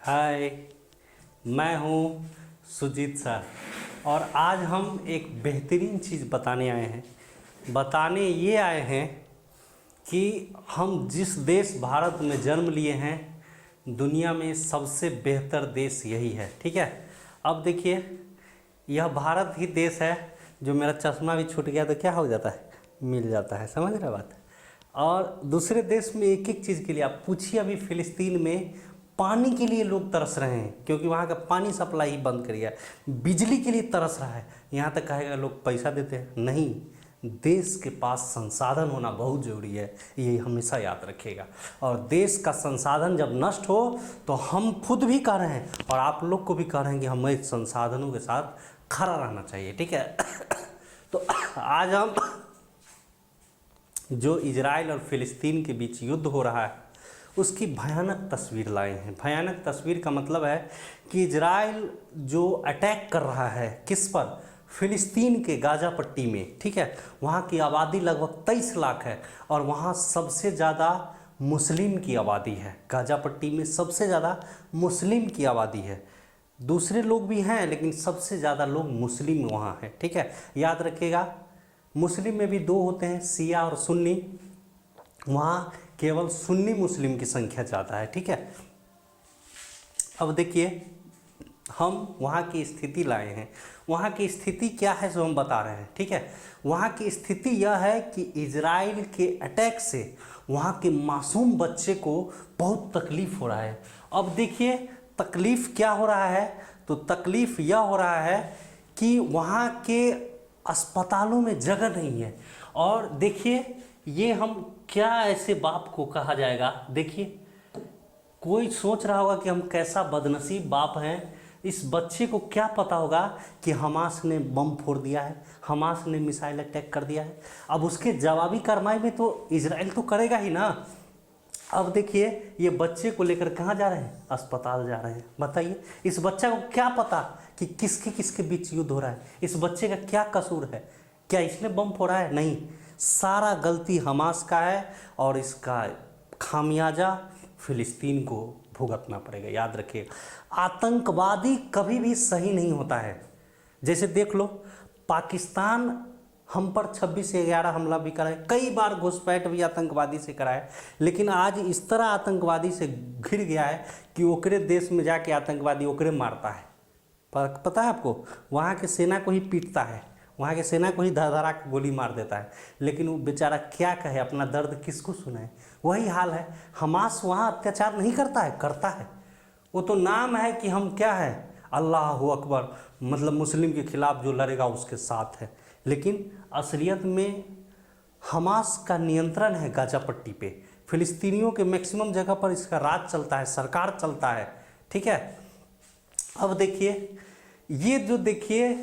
हाय, मैं हूँ सुजीत सर और आज हम एक बेहतरीन चीज़ बताने आए हैं। बताने ये आए हैं कि हम जिस देश भारत में जन्म लिए हैं, दुनिया में सबसे बेहतर देश यही है। ठीक है, अब देखिए, यह भारत ही देश है। जो मेरा चश्मा भी छूट गया तो क्या हो जाता है, मिल जाता है। समझ रहे बात। और दूसरे देश में एक एक चीज़ के लिए आप पूछिए। अभी फिलिस्तीन में पानी के लिए लोग तरस रहे हैं क्योंकि वहाँ का पानी सप्लाई ही बंद कर दिया है। बिजली के लिए तरस रहा है। यहाँ तक कहेगा लोग पैसा देते हैं, नहीं। देश के पास संसाधन होना बहुत ज़रूरी है, ये हमेशा याद रखिएगा। और देश का संसाधन जब नष्ट हो तो हम खुद भी कह रहे हैं और आप लोग को भी कह रहे हैं कि हमें संसाधनों के साथ खड़ा रहना चाहिए। ठीक है। तो आज हम जो इजराइल और फिलिस्तीन के बीच युद्ध हो रहा है उसकी भयानक तस्वीर लाए हैं। भयानक तस्वीर का मतलब है कि इजराइल जो अटैक कर रहा है किस पर, फिलिस्तीन के गाजा पट्टी में। ठीक है, वहाँ की आबादी लगभग 23 लाख है और वहाँ सबसे ज़्यादा मुस्लिम की आबादी है। गाजा पट्टी में सबसे ज़्यादा मुस्लिम की आबादी है। दूसरे लोग भी हैं लेकिन सबसे ज़्यादा लोग मुस्लिम वहाँ हैं। ठीक है, याद रखिएगा। मुस्लिम में भी दो होते हैं, शिया और सुन्नी। वहाँ केवल सुन्नी मुस्लिम की संख्या ज़्यादा है। ठीक है, अब देखिए, हम वहाँ की स्थिति लाए हैं। वहाँ की स्थिति क्या है जो हम बता रहे हैं। ठीक है, वहाँ की स्थिति यह है कि इजराइल के अटैक से वहाँ के मासूम बच्चे को बहुत तकलीफ़ हो रहा है। अब देखिए, तकलीफ़ क्या हो रहा है, तो तकलीफ़ यह हो रहा है कि वहाँ के अस्पतालों में जगह नहीं है। और देखिए, ये हम क्या ऐसे बाप को कहा जाएगा। देखिए, कोई सोच रहा होगा कि हम कैसा बदनसीब बाप हैं। इस बच्चे को क्या पता होगा कि हमास ने बम फोड़ दिया है, हमास ने मिसाइल अटैक कर दिया है। अब उसके जवाबी कार्रवाई में तो इजराइल तो करेगा ही ना। अब देखिए, ये बच्चे को लेकर कहाँ जा रहे हैं, अस्पताल जा रहे हैं। बताइए, इस बच्चा को क्या पता कि किसके किसके बीच युद्ध हो रहा है। इस बच्चे का क्या कसूर है, क्या इसने बम फोड़ा है? नहीं, सारा गलती हमास का है और इसका खामियाजा फिलिस्तीन को भुगतना पड़ेगा। याद रखिए, आतंकवादी कभी भी सही नहीं होता है। जैसे देख लो, पाकिस्तान हम पर 26 से 11 हमला भी कराए, कई बार घुसपैठ भी आतंकवादी से कराए, लेकिन आज इस तरह आतंकवादी से घिर गया है कि ओकरे देश में जाके आतंकवादी ओकरे मारता है। पता है आपको, वहाँ के सेना को ही पीटता है, वहाँ के सेना को ही धरा के गोली मार देता है। लेकिन वो बेचारा क्या कहे, अपना दर्द किसको सुनाए। वही हाल है। हमास वहाँ अत्याचार नहीं करता है, करता है। वो तो नाम है कि हम क्या है, अल्लाह अकबर, मतलब मुस्लिम के खिलाफ जो लड़ेगा उसके साथ है। लेकिन असलियत में हमास का नियंत्रण है गाजा पट्टी पे। फिलिस्तीनियों के मैक्सिमम जगह पर इसका राज चलता है, सरकार चलता है। ठीक है, अब देखिए, ये जो देखिए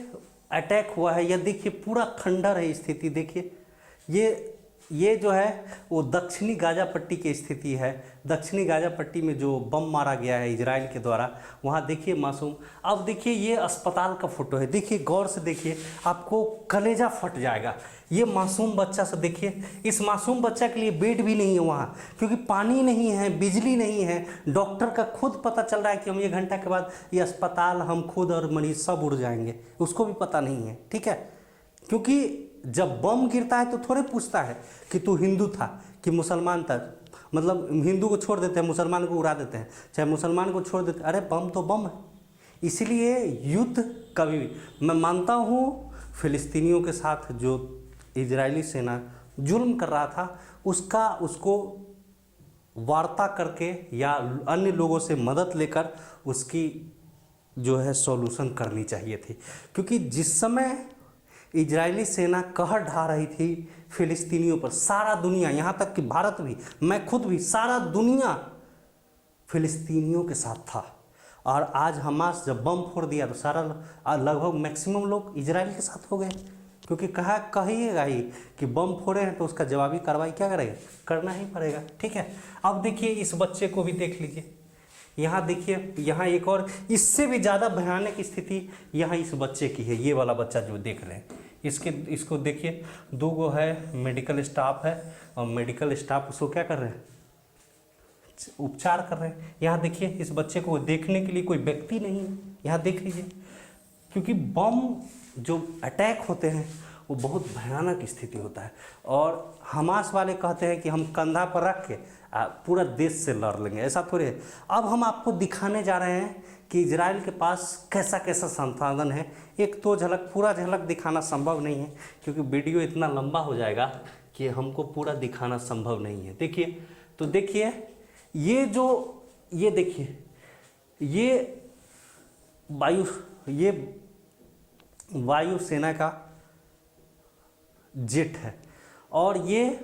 अटैक हुआ है, यह देखिए पूरा खंडर है स्थिति। देखिए, ये जो है वो दक्षिणी गाजा पट्टी की स्थिति है। दक्षिणी गाजा पट्टी में जो बम मारा गया है इजराइल के द्वारा, वहाँ देखिए मासूम। अब देखिए, ये अस्पताल का फोटो है। देखिए, गौर से देखिए, आपको कलेजा फट जाएगा। ये मासूम बच्चा से देखिए, इस मासूम बच्चा के लिए बेड भी नहीं है वहाँ, क्योंकि पानी नहीं है, बिजली नहीं है। डॉक्टर का खुद पता चल रहा है कि हम 1 घंटा के बाद ये अस्पताल, हम खुद और मरीज सब उड़ जाएंगे, उसको भी पता नहीं है। ठीक है, क्योंकि जब बम गिरता है तो थोड़े पूछता है कि तू हिंदू था कि मुसलमान था। मतलब हिंदू को छोड़ देते हैं, मुसलमान को उड़ा देते हैं, चाहे मुसलमान को छोड़ देते हैं। अरे बम तो बम है। इसीलिए युद्ध कभी भी, मैं मानता हूँ फिलिस्तीनियों के साथ जो इजरायली सेना जुल्म कर रहा था उसको वार्ता करके या अन्य लोगों से मदद लेकर उसकी जो है सॉल्यूशन करनी चाहिए थी। क्योंकि जिस समय इजरायली सेना कहर ढा रही थी फिलिस्तीनियों पर, सारा दुनिया, यहाँ तक कि भारत भी, मैं खुद भी, सारा दुनिया फिलिस्तीनियों के साथ था। और आज हमास जब बम फोड़ दिया तो सारा लगभग मैक्सिमम लोग इजराइल के साथ हो गए। क्योंकि कहिएगा ही कि बम फोड़े हैं तो उसका जवाबी कार्रवाई क्या करेगा, करना ही पड़ेगा। ठीक है, अब देखिए, इस बच्चे को भी देख लीजिए। यहाँ देखिए, यहाँ एक और इससे भी ज़्यादा भयानक स्थिति यहाँ इस बच्चे की है। ये वाला बच्चा जो देख रहे हैं, इसको देखिए, 2 है, मेडिकल स्टाफ है और मेडिकल स्टाफ उसको क्या कर रहे हैं, उपचार कर रहे हैं। यहाँ देखिए, इस बच्चे को देखने के लिए कोई व्यक्ति नहीं है, यहाँ देख लीजिए, क्योंकि बम जो अटैक होते हैं वो बहुत भयानक स्थिति होता है, और हमास वाले कहते हैं कि हम कंधा पर रख के पूरा देश से लड़ लेंगे, ऐसा थोड़ी है। अब हम आपको दिखाने जा रहे हैं कि इजराइल के पास कैसा कैसा संसाधन है। एक तो झलक, पूरा झलक दिखाना संभव नहीं है क्योंकि वीडियो इतना लंबा हो जाएगा कि हमको पूरा दिखाना संभव नहीं है। देखिए, तो देखिए ये देखिए, ये वायुसेना का जेट है, और ये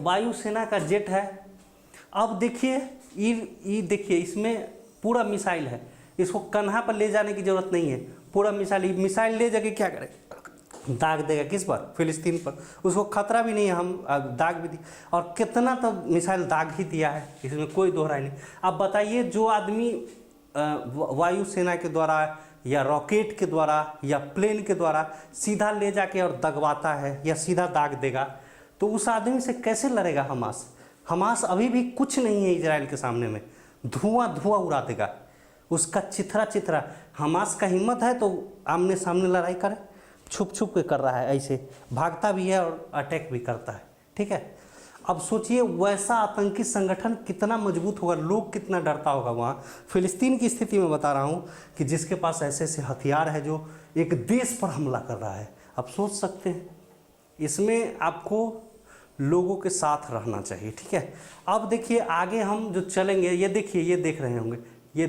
वायुसेना का जेट है। अब देखिए, ये देखिए, इसमें पूरा मिसाइल है, इसको कन्हा पर ले जाने की जरूरत नहीं है। पूरा मिसाइल ले जाके क्या करेगा, दाग देगा किस पर, फिलिस्तीन पर। उसको खतरा भी नहीं है, हम दाग भी दी, और कितना तो मिसाइल दाग ही दिया है, इसमें कोई दोहराई नहीं। अब बताइए, जो आदमी वायुसेना के द्वारा या रॉकेट के द्वारा या प्लेन के द्वारा सीधा ले जाके और दगवाता है या सीधा दाग देगा, तो उस आदमी से कैसे लड़ेगा हमास अभी भी कुछ नहीं है इजराइल के सामने में, धुआं उड़ा देगा, उसका चिथरा। हमास का हिम्मत है तो आमने सामने लड़ाई करे, छुप के कर रहा है, ऐसे भागता भी है और अटैक भी करता है, ठीक है। अब सोचिए, वैसा आतंकी संगठन कितना मजबूत होगा, लोग कितना डरता होगा वहाँ। फिलिस्तीन की स्थिति में बता रहा हूँ कि जिसके पास ऐसे ऐसे हथियार है जो एक देश पर हमला कर रहा है। अब सोच सकते हैं, इसमें आपको लोगों के साथ रहना चाहिए, ठीक है। अब देखिए, आगे हम जो चलेंगे, ये देखिए, ये देख रहे होंगे, ये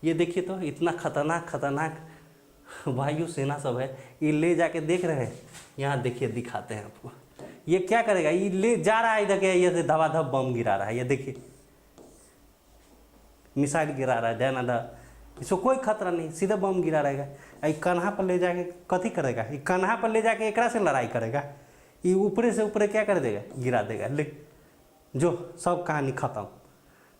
देखिए, तो इतना खतरनाक वायुसेना सब है, ये ले जाके देख रहे हैं। यहाँ देखिए, दिखाते हैं आपको, ये क्या करेगा, ये ले जा रहा है इधर के, ये धबाधब बम गिरा रहा है, ये देखिए, मिसाइल गिरा रहा है धनाधन, इसको कोई खतरा नहीं, सीधा बम गिरा रहेगा। ये कन्हा पर ले जाके कथी करेगा, ये कन्हा पर ले जाके एकरा से लड़ाई करेगा, ये ऊपरे से ऊपरे क्या कर देगा, गिरा देगा, ले जो सब कहानी खत्म।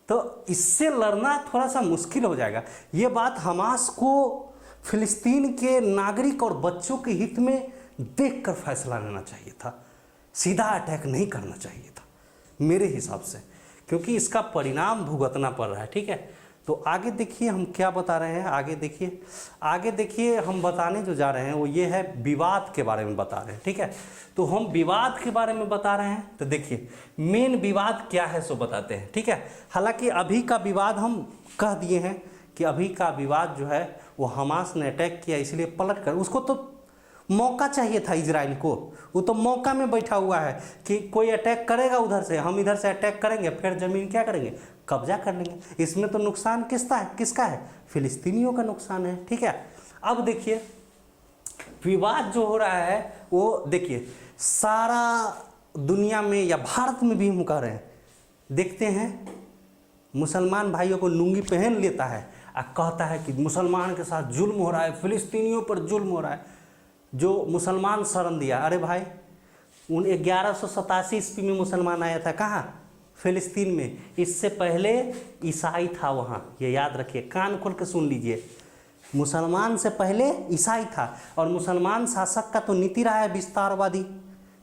तो इससे लड़ना थोड़ा सा मुश्किल हो जाएगा। ये बात हमास को फिलिस्तीन के नागरिक और बच्चों के हित में देखकर फैसला लेना चाहिए था, सीधा अटैक नहीं करना चाहिए था मेरे हिसाब से, क्योंकि इसका परिणाम भुगतना पड़ रहा है, ठीक है। तो आगे देखिए हम क्या बता रहे हैं, आगे देखिए हम बताने जो जा रहे हैं वो ये है, विवाद के बारे में बता रहे हैं, ठीक है। तो हम विवाद के बारे में बता रहे हैं, तो देखिए मेन विवाद क्या है सो बताते हैं, ठीक है। हालांकि अभी का विवाद हम कह दिए हैं कि अभी का विवाद जो है वो हमास ने अटैक किया, इसलिए पलट कर, उसको तो मौका चाहिए था इजराइल को, वो तो मौका में बैठा हुआ है कि कोई अटैक करेगा उधर से, हम इधर से अटैक करेंगे, फिर ज़मीन क्या करेंगे, कब्जा कर लेंगे। इसमें तो नुकसान किसका है, फिलिस्तीनियों का नुकसान है, ठीक है। अब देखिए, विवाद जो हो रहा है वो देखिए सारा दुनिया में या भारत में भी हम कह रहे हैं, देखते हैं मुसलमान भाइयों को लुंगी पहन लेता है और कहता है कि मुसलमान के साथ जुल्म हो रहा है, फिलिस्तीनियों पर जुल्म हो रहा है, जो मुसलमान शरण दिया। अरे भाई, 1187 ईस्वी में मुसलमान आया था, कहाँ, फिलिस्तीन में। इससे पहले ईसाई था वहाँ, ये याद रखिए, कान खोल के सुन लीजिए। मुसलमान से पहले ईसाई था, और मुसलमान शासक का तो नीति रहा है विस्तारवादी,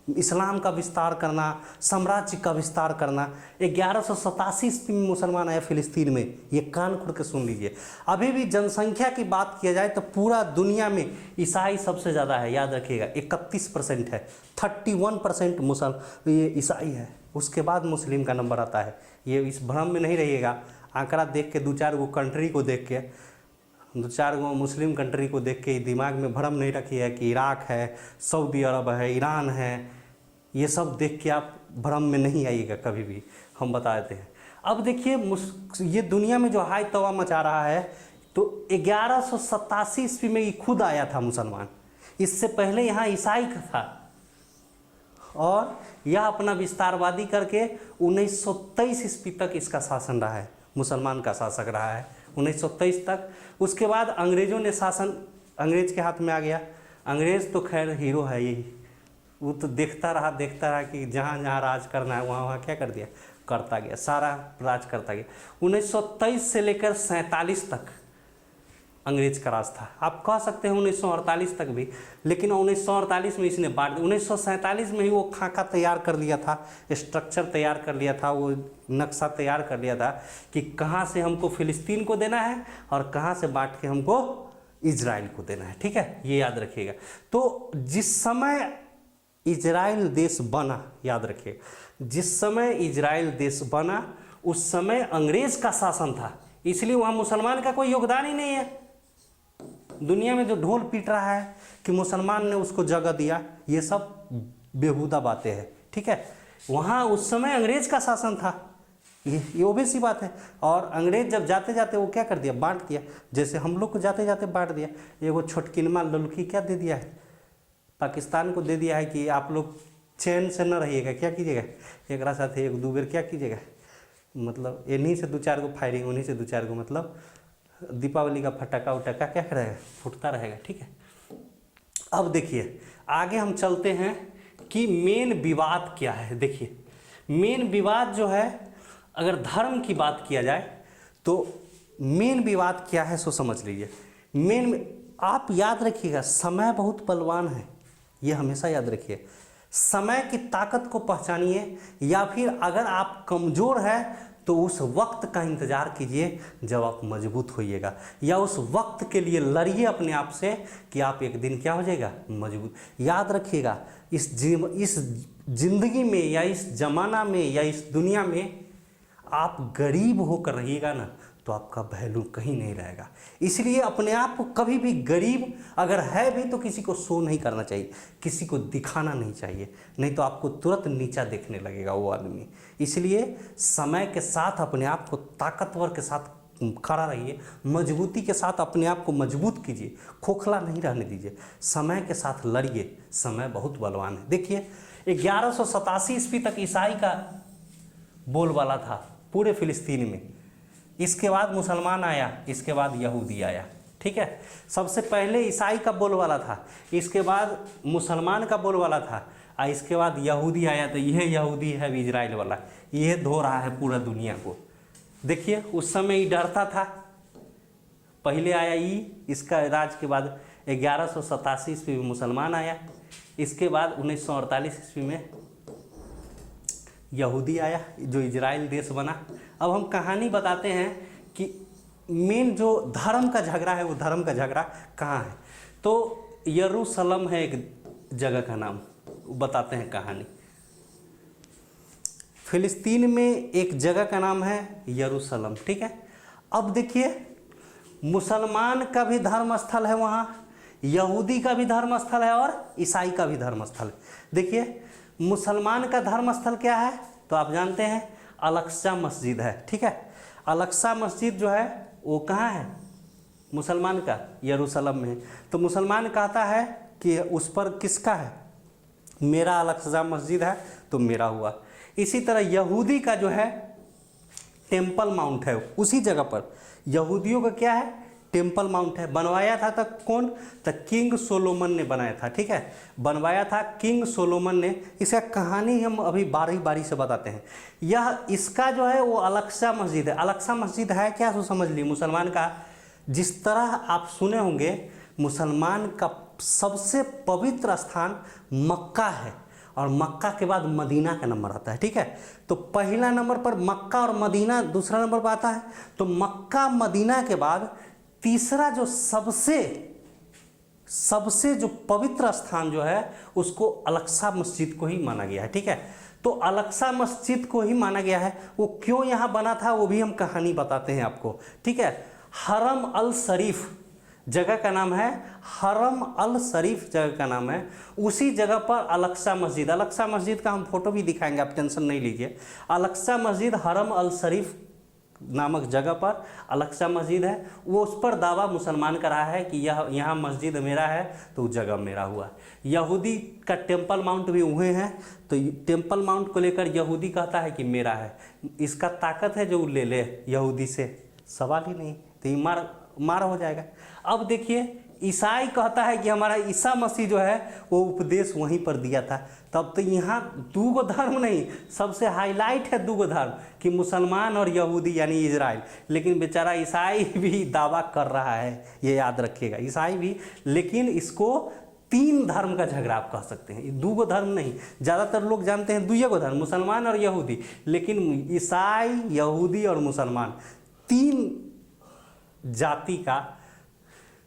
इस्लाम का विस्तार करना, साम्राज्य का विस्तार करना। 1187 ईस्वी में मुसलमान आया फिलिस्तीन में, ये कान खोल के सुन लीजिए। अभी भी जनसंख्या की बात किया जाए तो पूरा दुनिया में ईसाई सबसे ज़्यादा है, याद रखिएगा, 31% है, 31% ये ईसाई है, उसके बाद मुस्लिम का नंबर आता है। ये इस भ्रम में नहीं रहिएगा, आंकड़ा देख के, 2-4 गो कंट्री को देख के, 2-4 गो मुस्लिम कंट्री को देख के दिमाग में भ्रम नहीं रखिए कि इराक है, सऊदी अरब है, ईरान है, ये सब देख के आप भ्रम में नहीं आइएगा कभी भी, हम बता देते हैं। अब देखिए, ये दुनिया में जो हाई तवा मचा रहा है, तो 1187 ईस्वी में ये खुद आया था मुसलमान, इससे पहले यहाँ ईसाई का था, और यह अपना विस्तारवादी करके 1923 ईस्वी तक इसका शासन रहा है, मुसलमान का शासक रहा है 1923 तक। उसके बाद अंग्रेज़ों ने शासन, अंग्रेज़ के हाथ में आ गया। अंग्रेज़ तो खैर हीरो है यही, वो तो देखता रहा कि जहाँ जहाँ राज करना है वहाँ क्या कर दिया, करता गया, सारा राज करता गया। 1923 से लेकर 47 तक अंग्रेज का राज था। आप कह सकते हैं 1948 तक भी, लेकिन 1948 में इसने बांट दिया। 1947 में ही वो खाका तैयार कर लिया था, स्ट्रक्चर तैयार कर लिया था, वो नक्शा तैयार कर लिया था कि कहाँ से हमको फिलिस्तीन को देना है और कहाँ से बांट के हमको इजराइल को देना है। ठीक है, ये याद रखिएगा। तो जिस समय इजराइल देश बना, याद रखिए, जिस समय इजराइल देश बना उस समय अंग्रेज का शासन था, इसलिए वहाँ मुसलमान का कोई योगदान ही नहीं है। दुनिया में जो ढोल पीट रहा है कि मुसलमान ने उसको जगह दिया, ये सब बेहुदा बातें हैं। ठीक है, वहाँ उस समय अंग्रेज का शासन था, ये ओबेसी बात है। और अंग्रेज जब जाते जाते वो क्या कर दिया, बांट दिया। जैसे हम लोग को जाते जाते बांट दिया। एगो छोटकिनमा लुल्की क्या दे दिया है, पाकिस्तान को दे दिया है कि आप लोग चैन से न रहिएगा, क्या कीजिएगा, एक साथ एक दो बेर क्या कीजिएगा, मतलब इन्हीं से 2-4 गो फायरिंग, उन्हीं से 2-4 गो, मतलब दीपावली का फटाका उटाका क्या करेगा, फूटता रहेगा। ठीक है, अब देखिए आगे हम चलते हैं कि मेन विवाद क्या है। देखिए मेन विवाद जो है, अगर धर्म की बात किया जाए तो मेन विवाद क्या है सो समझ लीजिए। आप याद रखिएगा, समय बहुत बलवान है, ये हमेशा याद रखिए। समय की ताकत को पहचानिए, या फिर अगर आप कमज़ोर है तो उस वक्त का इंतज़ार कीजिए जब आप मजबूत होइएगा, या उस वक्त के लिए लड़िए अपने आप से कि आप एक दिन क्या हो जाएगा, मजबूत। याद रखिएगा, इस जिंदगी में या इस ज़माना में या इस दुनिया में आप गरीब होकर रहिएगा ना तो आपका वैल्यू कहीं नहीं रहेगा। इसलिए अपने आप को कभी भी गरीब अगर है भी तो किसी को शो नहीं करना चाहिए, किसी को दिखाना नहीं चाहिए, नहीं तो आपको तुरंत नीचा देखने लगेगा वो आदमी। इसलिए समय के साथ अपने आप को ताकतवर के साथ खड़ा रहिए, मजबूती के साथ अपने आप को मजबूत कीजिए, खोखला नहीं रहने दीजिए, समय के साथ लड़िए, समय बहुत बलवान है। देखिए 1187 ईस्वी तक ईसाई का बोलबाला था पूरे फिलिस्तीन में, इसके बाद मुसलमान आया, इसके बाद यहूदी आया। ठीक है, सबसे पहले ईसाई का बोलबाला था, इसके बाद मुसलमान का बोलबाला था, और इसके बाद यहूदी आया। तो यह यहूदी है इजराइल वाला, यह धो रहा है पूरा दुनिया को। देखिए उस समय ये डरता था, पहले आया इसका राज के बाद 1187 ईस्वी में मुसलमान आया, इसके बाद 1948 ईस्वी में यहूदी आया जो इजराइल देश बना। अब हम कहानी बताते हैं कि मेन जो धर्म का झगड़ा है वो धर्म का झगड़ा कहाँ है। तो यरूशलेम है एक जगह का नाम, बताते हैं कहानी। फिलिस्तीन में एक जगह का नाम है यरूशलेम। ठीक है, अब देखिए मुसलमान का भी धर्म स्थल है वहाँ, यहूदी का भी धर्म स्थल है और ईसाई का भी धर्म स्थल है। देखिए मुसलमान का धर्म स्थल क्या है तो आप जानते हैं अल-अक्सा मस्जिद है। ठीक है, अल-अक्सा मस्जिद जो है वो कहाँ है, मुसलमान का यरूशलेम में। तो मुसलमान कहता है कि उस पर किसका है, मेरा अल-अक्सा मस्जिद है तो मेरा हुआ। इसी तरह यहूदी का जो है टेम्पल माउंट है, उसी जगह पर यहूदियों का क्या है, टेम्पल माउंट है। बनवाया था तक कौन, तक किंग सोलोमन ने बनाया था। ठीक है, बनवाया था किंग सोलोमन ने। इसका कहानी हम अभी बारी बारी से बताते हैं। यह इसका जो है वो अल-अक्सा मस्जिद है। अल-अक्सा मस्जिद है क्या सो समझ ली, मुसलमान का। जिस तरह आप सुने होंगे मुसलमान का सबसे पवित्र स्थान मक्का है और मक्का के बाद मदीना का नंबर आता है। ठीक है, तो पहला नंबर पर मक्का और मदीना दूसरा नंबर पर आता है। तो मक्का मदीना के बाद तीसरा जो सबसे जो पवित्र स्थान जो है उसको अल-अक्सा मस्जिद को ही माना गया है। ठीक है, तो अल-अक्सा मस्जिद को ही माना गया है। वो क्यों यहाँ बना था वो भी हम कहानी बताते हैं आपको। ठीक है, हरम अल शरीफ जगह का नाम है, हरम अल शरीफ जगह का नाम है। उसी जगह पर अल-अक्सा मस्जिद, अल-अक्सा मस्जिद का हम फोटो भी दिखाएंगे, आप टेंशन नहीं लीजिए। अल-अक्सा मस्जिद हरम अल शरीफ नामक जगह पर अल-अक्सा मस्जिद है। वो उस पर दावा मुसलमान कर रहा है कि यह यहाँ मस्जिद मेरा है तो जगह मेरा हुआ। यहूदी का टेम्पल माउंट भी वहीं है, तो टेम्पल माउंट को लेकर यहूदी कहता है कि मेरा है। इसका ताकत है जो ले ले यहूदी से, सवाल ही नहीं, तो ये मार हो जाएगा। अब देखिए ईसाई कहता है कि हमारा ईसा मसीह जो है वो उपदेश वहीं पर दिया था। तब तो यहाँ दूगो धर्म नहीं, सबसे हाईलाइट है दूगो धर्म कि मुसलमान और यहूदी यानी इजराइल। लेकिन बेचारा ईसाई भी दावा कर रहा है, ये याद रखिएगा, ईसाई भी। लेकिन इसको तीन धर्म का झगड़ा आप कह सकते हैं, दूगो धर्म नहीं। ज़्यादातर लोग जानते हैं दुइये गो धर्म, मुसलमान और यहूदी, लेकिन ईसाई, यहूदी और मुसलमान तीन जाति का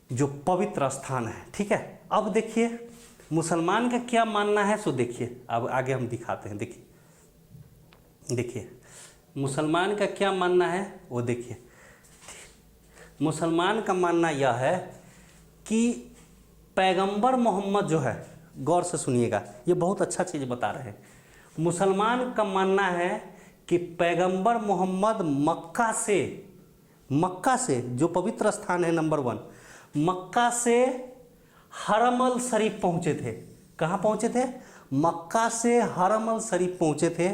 जो पवित्र स्थान है। ठीक है, अब देखिए मुसलमान का क्या मानना है, सो देखिए, अब आगे हम दिखाते हैं। देखिए मुसलमान का क्या मानना है वो देखिए। मुसलमान का मानना यह है कि पैगंबर मोहम्मद जो है, गौर से सुनिएगा, ये बहुत अच्छा चीज़ बता रहे हैं। मुसलमान का मानना है कि पैगंबर मोहम्मद मक्का से जो पवित्र स्थान है नंबर 1, मक्का से हरम अल शरीफ पहुँचे थे। कहाँ पहुँचे थे? मक्का से हरम अल शरीफ पहुँचे थे,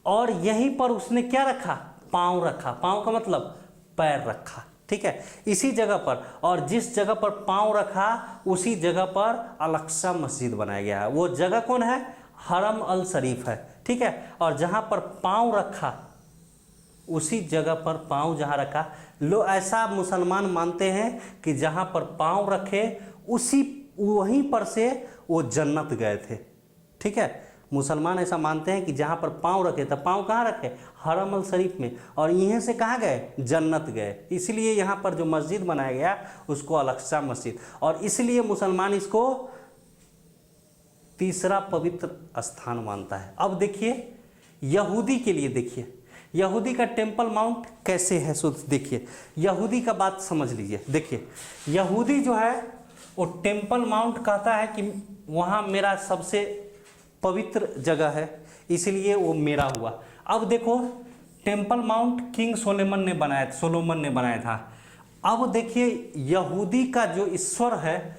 और यहीं पर उसने क्या रखा? पाँव रखा। पाँव का मतलब पैर रखा। ठीक है, इसी जगह पर, और जिस जगह पर पाँव रखा उसी जगह पर अल-अक्सा मस्जिद बनाया गया है। वो जगह कौन है? हरम अल शरीफ है। ठीक है, और जहाँ पर पाँव रखा उसी जगह पर पाँव जहाँ रखा, लो ऐसा मुसलमान मानते हैं कि जहाँ पर पाँव रखे उसी वहीं पर से वो जन्नत गए थे। ठीक है, मुसलमान ऐसा मानते हैं कि जहाँ पर पाँव रखे, तो पाँव कहाँ रखे? हरम अल शरीफ में, और यहीं से कहाँ गए? जन्नत गए। इसलिए यहाँ पर जो मस्जिद बनाया गया उसको अल-अक्सा मस्जिद, और इसलिए मुसलमान इसको तीसरा पवित्र स्थान मानता है। अब देखिए यहूदी के लिए, देखिए यहूदी का टेम्पल माउंट कैसे है, सो देखिए यहूदी का बात समझ लीजिए। देखिए यहूदी जो है वो टेम्पल माउंट कहता है कि वहाँ मेरा सबसे पवित्र जगह है, इसलिए वो मेरा हुआ। अब देखो टेम्पल माउंट किंग सोलोमन ने बनाया था। अब देखिए यहूदी का जो ईश्वर है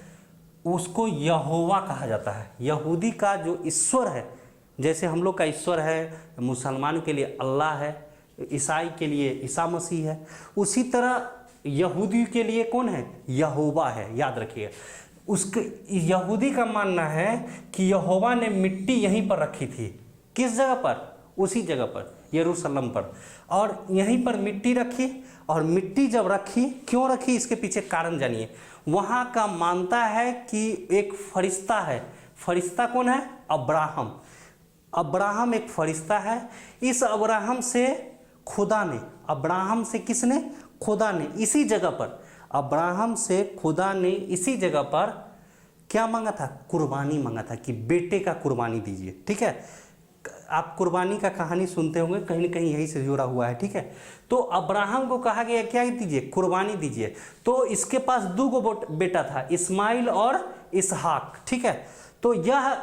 उसको यहोवा कहा जाता है। यहूदी का जो ईश्वर है, जैसे हम लोग का ईश्वर है, मुसलमान के लिए अल्लाह है, ईसाई के लिए ईसा मसीह है, उसी तरह यहूदी के लिए कौन है? यहोवा है। याद रखिए, उसके यहूदी का मानना है कि यहोवा ने मिट्टी यहीं पर रखी थी। किस जगह पर? उसी जगह पर, यरूशलेम पर, और यहीं पर मिट्टी रखी। और मिट्टी जब रखी, क्यों रखी, इसके पीछे कारण जानिए। वहाँ का मानता है कि एक फरिश्ता है। फरिश्ता कौन है? अब्राहम। अब्राहम एक फरिश्ता है। इस अब्राहम से खुदा ने, अब्राहम से किसने? खुदा ने इसी जगह पर, अब्राहम से खुदा ने इसी जगह पर क्या मांगा था? कुर्बानी मांगा था कि बेटे का कुर्बानी दीजिए। ठीक है, आप कुर्बानी का कहानी सुनते होंगे, कहीं ना कहीं यही से जुड़ा हुआ है। ठीक है, तो अब्राहम को कहा गया क्या दीजिए? कुर्बानी दीजिए। तो इसके पास दो बेटा था, इस्माइल और इसहाक। ठीक है, तो यह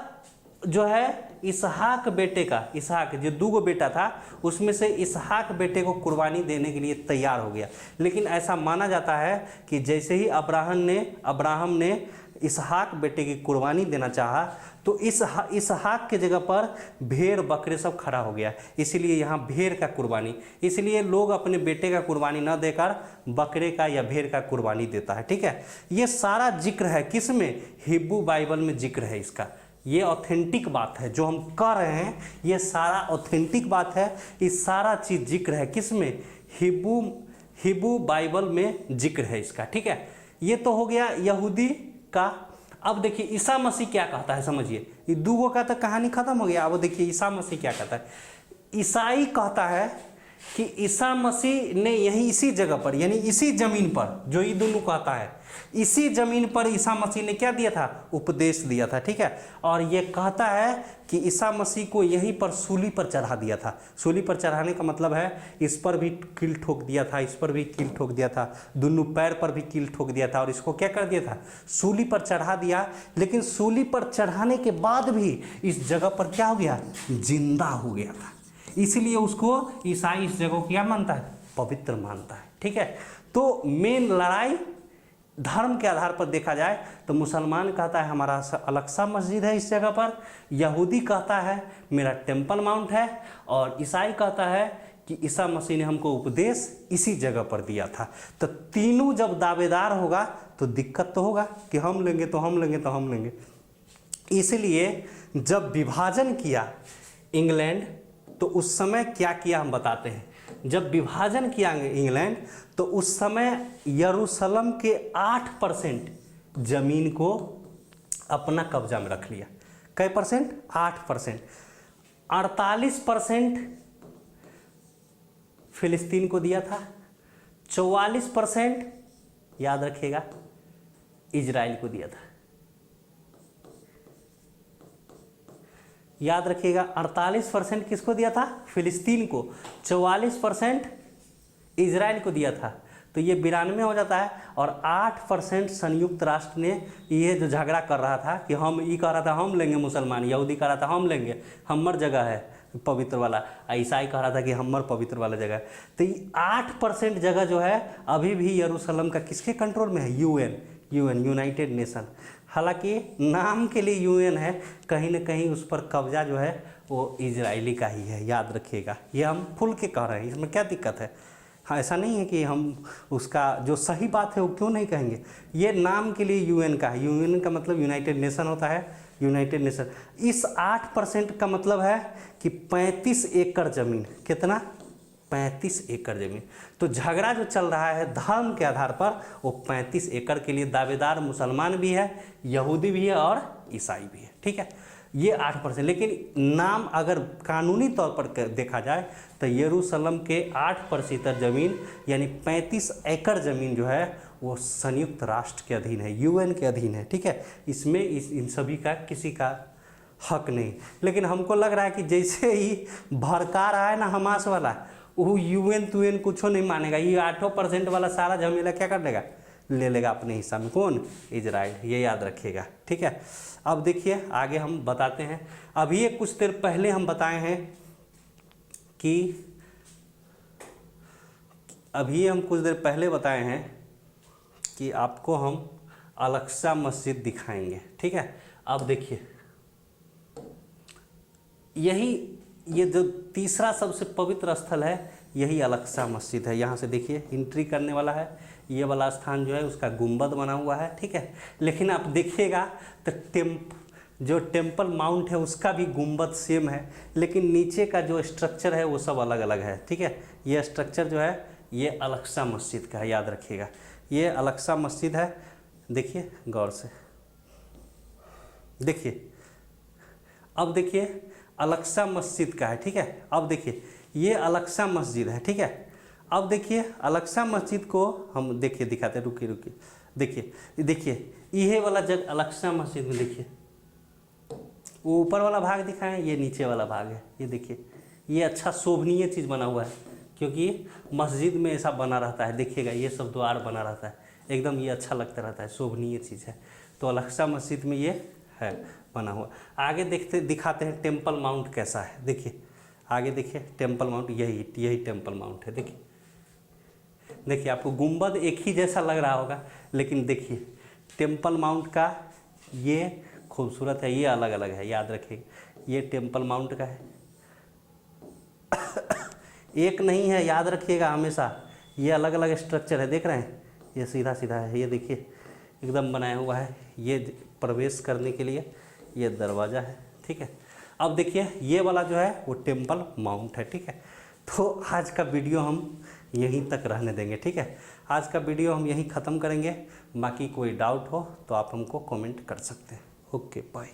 जो है इसहाक बेटे का, इसहाक जो दूगो बेटा था उसमें से इसहाक बेटे को कुर्बानी देने के लिए तैयार हो गया। लेकिन ऐसा माना जाता है कि जैसे ही अब्राहम ने इसहाक बेटे की कुर्बानी देना चाहा, तो इसहाक के जगह पर भेड़ बकरे सब खड़ा हो गया। इसीलिए यहाँ भेड़ का कुर्बानी, इसलिए लोग अपने बेटे का कुर्बानी न देकर बकरे का या भेड़ का कुर्बानी देता है। ठीक है, ये सारा जिक्र है किसमें? हिब्रू बाइबल में जिक्र है इसका। ये ऑथेंटिक बात है जो हम कह रहे हैं, ये सारा ऑथेंटिक बात है। इस सारा चीज़ जिक्र है किसमें? हिब्रू बाइबल में जिक्र है इसका। ठीक है, ये तो हो गया यहूदी का। अब देखिए ईसा मसीह क्या कहता है, समझिए। ये दूगों का तो कहानी खत्म हो गया। अब देखिए ईसा मसीह क्या कहता है। ईसाई कहता है कि ईसा मसीह ने यहीं इसी जगह पर, यानी इसी जमीन पर, जो ये दोनों कहता है, इसी जमीन पर ईसा मसीह ने क्या दिया था? उपदेश दिया था। ठीक है, और ये कहता है कि ईसा मसीह को यहीं पर सूली पर चढ़ा दिया था। सूली पर चढ़ाने का मतलब है इस पर भी कील ठोक दिया था, इस पर भी कील ठोक दिया था, दोनों पैर पर भी कील ठोक दिया था, और इसको क्या कर दिया था? सूली पर चढ़ा दिया। लेकिन सूली पर चढ़ाने के बाद भी इस जगह पर क्या हो गया? जिंदा हो गया था। इसलिए उसको ईसाई इस जगह को क्या मानता है? पवित्र मानता है। ठीक है, तो मेन लड़ाई धर्म के आधार पर देखा जाए तो मुसलमान कहता है हमारा अल-अक्सा मस्जिद है इस जगह पर, यहूदी कहता है मेरा टेम्पल माउंट है, और ईसाई कहता है कि ईसा मसीह ने हमको उपदेश इसी जगह पर दिया था। तो तीनों जब दावेदार होगा तो दिक्कत तो होगा कि हम लेंगे तो हम लेंगे तो हम लेंगे। इसलिए जब विभाजन किया इंग्लैंड तो उस समय क्या किया हम बताते हैं। जब विभाजन किया इंग्लैंड तो उस समय यरूशलेम के 8% जमीन को अपना कब्जा में रख लिया। कै परसेंट? 8%। 48% फिलिस्तीन को दिया था, 44% याद रखिएगा इजराइल को दिया था। याद रखिएगा 48% किसको दिया था? फिलिस्तीन को। 44% इजराइल को दिया था। तो ये 92 हो जाता है। और 8% संयुक्त राष्ट्र ने, ये जो झगड़ा कर रहा था कि हम, ये कह रहा था हम लेंगे मुसलमान, यहूदी कह रहा था हम लेंगे, हम्मर जगह है पवित्र वाला, ईसाई कह रहा था कि हम्मर पवित्र वाला जगह है। तो ये 8% जगह जो है अभी भी यरूशलेम का किसके कंट्रोल में है? UN, United nation. हालांकि नाम के लिए यूएन है, कहीं ना कहीं उस पर कब्जा जो है वो इजरायली का ही है, याद रखिएगा। ये हम खुल के कह रहे हैं, इसमें क्या दिक्कत है? हाँ, ऐसा नहीं है कि हम उसका जो सही बात है वो क्यों नहीं कहेंगे। ये नाम के लिए यूएन का है, यूएन का मतलब यूनाइटेड नेशन होता है, यूनाइटेड नेशन। इस 8% का मतलब है कि 35 एकड़ ज़मीन, कितना? 35 एकड़ ज़मीन। तो झगड़ा जो चल रहा है धर्म के आधार पर, वो 35 एकड़ के लिए दावेदार मुसलमान भी है, यहूदी भी है और ईसाई भी है। ठीक है, ये 8%। लेकिन नाम अगर कानूनी तौर पर देखा जाए तो यरूशलेम के 8% ज़मीन यानी 35 एकड़ ज़मीन जो है वो संयुक्त राष्ट्र के अधीन है, यूएन के अधीन है। ठीक है, इसमें इन सभी का किसी का हक नहीं। लेकिन हमको लग रहा है कि जैसे ही भड़का रहा है ना हमास वाला, वो यूएन कुछ नहीं मानेगा। ये 8% वाला सारा झमेला क्या कर लेगा? ले लेगा अपने हिस्सा में। कौन? इजराइल। ये याद रखिएगा। ठीक है, अब देखिए आगे हम बताते हैं। अभी ये कुछ देर पहले हम बताए हैं कि आपको हम अल-अक़सा मस्जिद दिखाएंगे। ठीक है, अब देखिए ये जो तीसरा सबसे पवित्र स्थल है यही अल-अक़सा मस्जिद है। यहाँ से देखिए एंट्री करने वाला है, ये वाला स्थान जो है उसका गुंबद बना हुआ है। ठीक है, लेकिन आप देखिएगा तो जो टेम्पल माउंट है उसका भी गुंबद सेम है, लेकिन नीचे का जो स्ट्रक्चर है वो सब अलग अलग है। ठीक है, ये स्ट्रक्चर जो है ये अल-अक़सा मस्जिद का है, याद रखिएगा। ये अल-अक़सा मस्जिद है। देखिए गौर से देखिए, अब देखिए अल-अक़सा मस्जिद का है। ठीक है, अब देखिए ये अल-अक़सा मस्जिद है। ठीक है, अब देखिए अल-अक़सा मस्जिद को हम देखिए दिखाते हैं, रुकिए देखिए ये वाला जगह अल-अक़सा मस्जिद में देखिए, वो ऊपर वाला भाग दिखाएं, ये नीचे वाला भाग है। ये देखिए ये अच्छा शोभनीय चीज़ बना हुआ है, क्योंकि मस्जिद में ऐसा बना रहता है। देखिएगा ये सब द्वार बना रहता है, एकदम ये अच्छा लगता रहता है, शोभनीय चीज़ है। तो अल-अक़सा मस्जिद में ये है बना हुआ। आगे दिखाते हैं टेम्पल माउंट कैसा है। देखिए आगे देखिए टेम्पल माउंट, यही टेम्पल माउंट है। देखिए आपको गुंबद एक ही जैसा लग रहा होगा, लेकिन देखिए टेम्पल माउंट का ये खूबसूरत है, ये अलग अलग है, याद रखिएगा। ये टेम्पल माउंट का है, एक नहीं है, याद रखिएगा हमेशा। ये अलग अलग स्ट्रक्चर है, देख रहे हैं, ये सीधा सीधा है, ये देखिए एकदम बनाया हुआ है। ये प्रवेश करने के लिए ये दरवाज़ा है। ठीक है, अब देखिए ये वाला जो है वो टेम्पल माउंट है। ठीक है, तो आज का वीडियो हम यहीं तक रहने देंगे। ठीक है, आज का वीडियो हम यहीं ख़त्म करेंगे। बाकी कोई डाउट हो तो आप हमको कमेंट कर सकते हैं। Okay, bye.